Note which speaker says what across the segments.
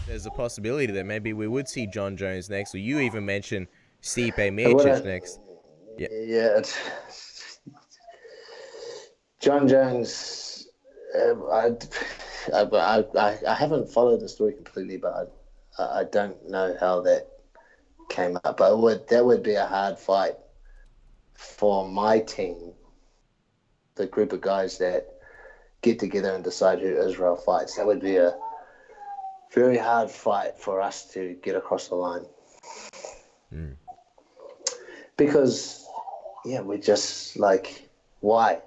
Speaker 1: there's a possibility that maybe we would see Jon Jones next, or you even mentioned Stipe
Speaker 2: It
Speaker 1: Miocic
Speaker 2: wouldn't.
Speaker 1: next. Yeah.
Speaker 2: Yeah, Jon Jones. I haven't followed the story completely, but I don't know how that came up. But that would be a hard fight for my team, the group of guys that get together and decide who Israel fights. That would be a very hard fight for us to get across the line.
Speaker 1: Mm.
Speaker 2: Because, yeah, we're just like, why?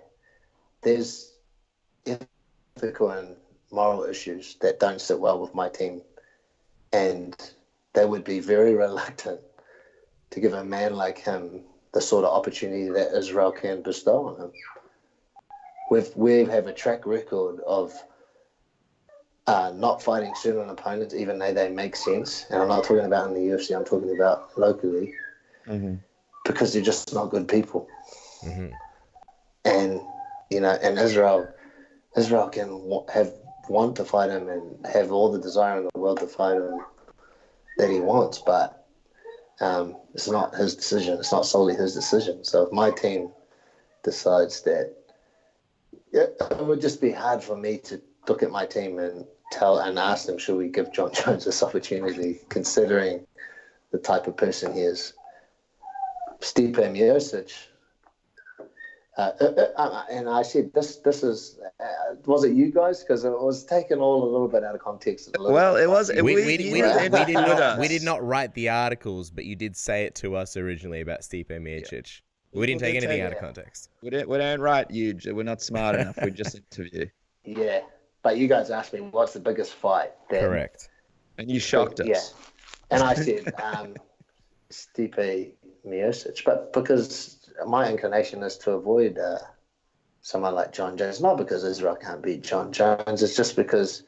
Speaker 2: There's ethical and moral issues that don't sit well with my team. And they would be very reluctant to give a man like him the sort of opportunity that Israel can bestow on him. We have a track record of not fighting certain opponents, even though they make sense. And I'm not talking about in the UFC, I'm talking about locally.
Speaker 3: Mm-hmm.
Speaker 2: Because they're just not good people.
Speaker 1: Mm-hmm.
Speaker 2: And, and Israel can want to fight him and have all the desire in the world to fight him that he wants, but it's not his decision. It's not solely his decision. So if my team decides that, it would just be hard for me to look at my team and ask them, should we give Jon Jones this opportunity, considering the type of person he is. Stipe Miocic. And I said, this is, was it you guys? Because it was taken all a little bit out of context.
Speaker 3: Well, it was.
Speaker 1: We did not write the articles, but you did say it to us originally about Stipe Miocic. Yeah. We didn't take anything out of context.
Speaker 3: We don't write huge. We're not smart enough. We just interview.
Speaker 2: Yeah, but you guys asked me, what's the biggest fight?
Speaker 1: Correct.
Speaker 3: And you shocked us.
Speaker 2: Yeah, and I said, Stipe Miocic, but because my inclination is to avoid someone like Jon Jones, not because Israel can't beat Jon Jones, it's just because,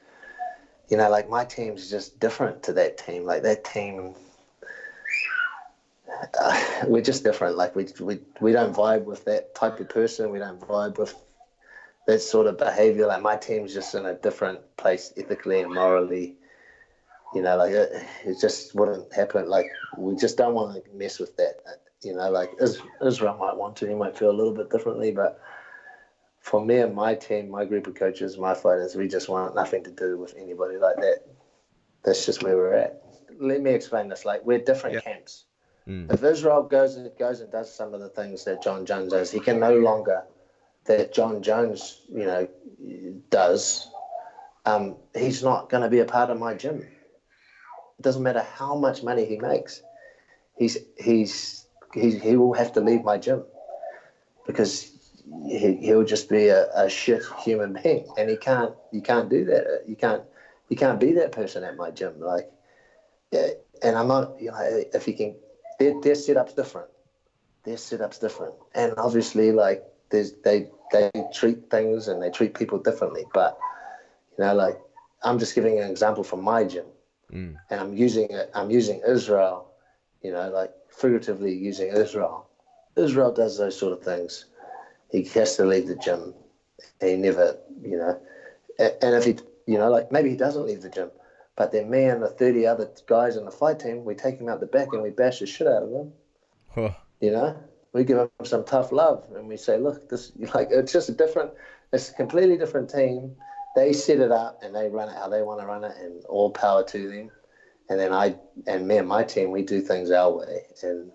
Speaker 2: like my team's just different to that team. Like that team, we're just different. Like we don't vibe with that type of person. We don't vibe with that sort of behavior. Like my team's just in a different place ethically and morally. Like it just wouldn't happen. Like we just don't want to mess with that. Like Israel might want to. He might feel a little bit differently, but for me and my team, my group of coaches, my fighters, we just want nothing to do with anybody like that. That's just where we're at. Let me explain this. Like we're different camps.
Speaker 1: Mm.
Speaker 2: If Israel goes and does some of the things that Jon Jones does, he can no longer that Jon Jones, does. He's not going to be a part of my gym. It doesn't matter how much money he makes. He will have to leave my gym because he'll just be a shit human being, and you can't do that. You can't be that person at my gym. Like, yeah, and I'm not. If he can, their setup's different. Their setup's different, and obviously, like, they treat things and they treat people differently. But like, I'm just giving an example from my gym.
Speaker 1: Mm.
Speaker 2: And I'm using Israel, like figuratively using Israel. Israel does those sort of things. He has to leave the gym. He never, and if he, like maybe he doesn't leave the gym, but then me and the 30 other guys in the fight team, we take him out the back and we bash the shit out of him.
Speaker 1: Huh.
Speaker 2: We give him some tough love and we say, look, this, like, it's a completely different team. They set it up and they run it how they want to run it, and all power to them. And then me and my team, we do things our way. And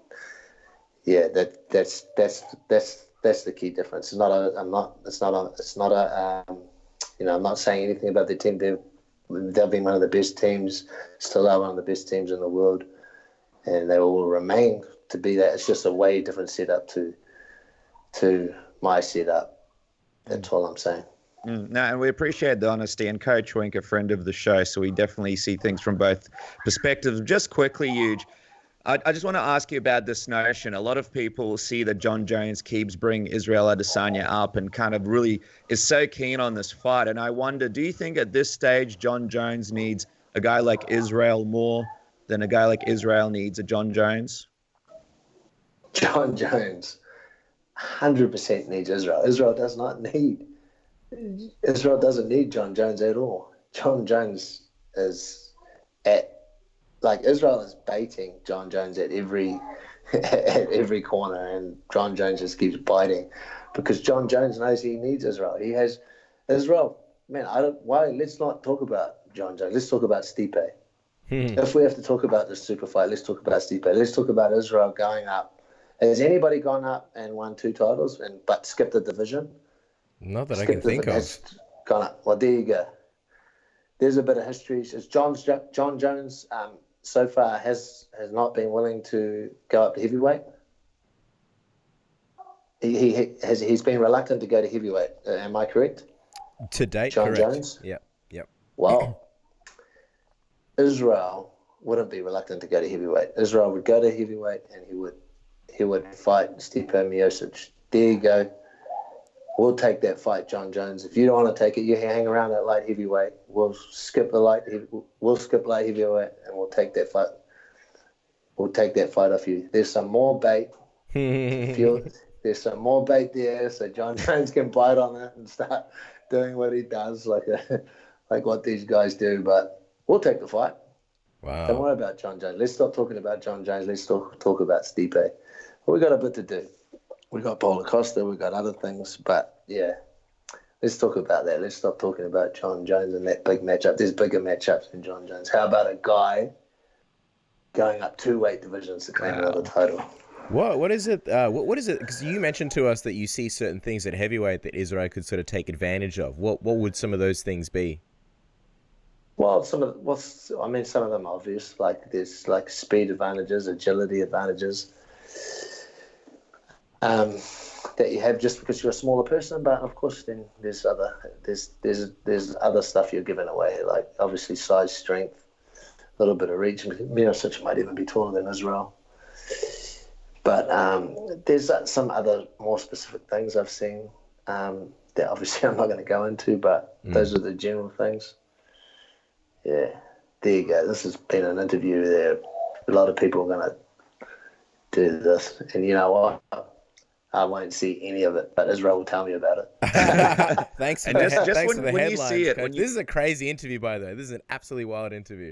Speaker 2: yeah, that's the key difference. I'm not saying anything about the team. They've been one of the best teams, still are one of the best teams in the world, and they will remain to be that. It's just a way different setup to my setup. That's all I'm saying.
Speaker 3: No, and we appreciate the honesty. And Coach Wink, a friend of the show, so we definitely see things from both perspectives. Just quickly, Huge, I just want to ask you about this notion. A lot of people see that Jon Jones keeps bringing Israel Adesanya up and kind of really is so keen on this fight. And I wonder, do you think at this stage Jon Jones needs a guy like Israel more than a guy like Israel needs a Jon Jones?
Speaker 2: Jon Jones 100% needs Israel. Israel doesn't need Jon Jones at all. Jon Jones is Israel is baiting Jon Jones at every at every corner, and Jon Jones just keeps biting because Jon Jones knows he needs Israel. He has Israel. Man, let's not talk about Jon Jones. Let's talk about Stipe. If we have to talk about this super fight, let's talk about Stipe. Let's talk about Israel going up. Has anybody gone up and won 2 titles but skipped the division?
Speaker 1: Not that I can think of.
Speaker 2: Gone up. Well, there you go. There's a bit of history. It's Jon Jones so far has not been willing to go up to heavyweight. He's been reluctant to go to heavyweight. Am I correct?
Speaker 1: To date,
Speaker 2: Jon
Speaker 1: correct.
Speaker 2: Jones?
Speaker 1: Yep.
Speaker 2: Well, Israel wouldn't be reluctant to go to heavyweight. Israel would go to heavyweight and he would fight Stipe Miocic. There you go. We'll take that fight, Jon Jones. If you don't want to take it, you hang around at light heavyweight. We'll skip light heavyweight, and we'll take that fight. We'll take that fight off you. There's some more bait. There's some more bait there, so Jon Jones can bite on it and start doing what he does, like what these guys do. But we'll take the fight.
Speaker 1: Wow.
Speaker 2: Don't worry about Jon Jones. Let's stop talking about Jon Jones. Let's talk about Stipe. Well, we got a bit to do. We got Paulo Costa, we got other things, but yeah, let's talk about that. Let's stop talking about Jon Jones and that big matchup. There's bigger matchups than Jon Jones. How about a guy going up 2 weight divisions to claim another title?
Speaker 1: What is it? What is it? Because you mentioned to us that you see certain things at heavyweight that Israel could sort of take advantage of. What would some of those things be?
Speaker 2: Well, some of them are obvious. Like there's like speed advantages, agility advantages. That you have just because you're a smaller person, but of course then there's other stuff you're giving away, like obviously size, strength, a little bit of reach. Miocic might even be taller than Israel, but there's some other more specific things I've seen that obviously I'm not going to go into, but those are the general things. Yeah, there you go. This has been an interview there. A lot of people are going to do this, and you know what? I won't see any of it, but Israel will tell me about it.
Speaker 1: Thanks for
Speaker 3: And
Speaker 1: the
Speaker 3: when
Speaker 1: headlines.
Speaker 3: you see it,
Speaker 1: Coach. This is a crazy interview, by the way. This is an absolutely wild interview.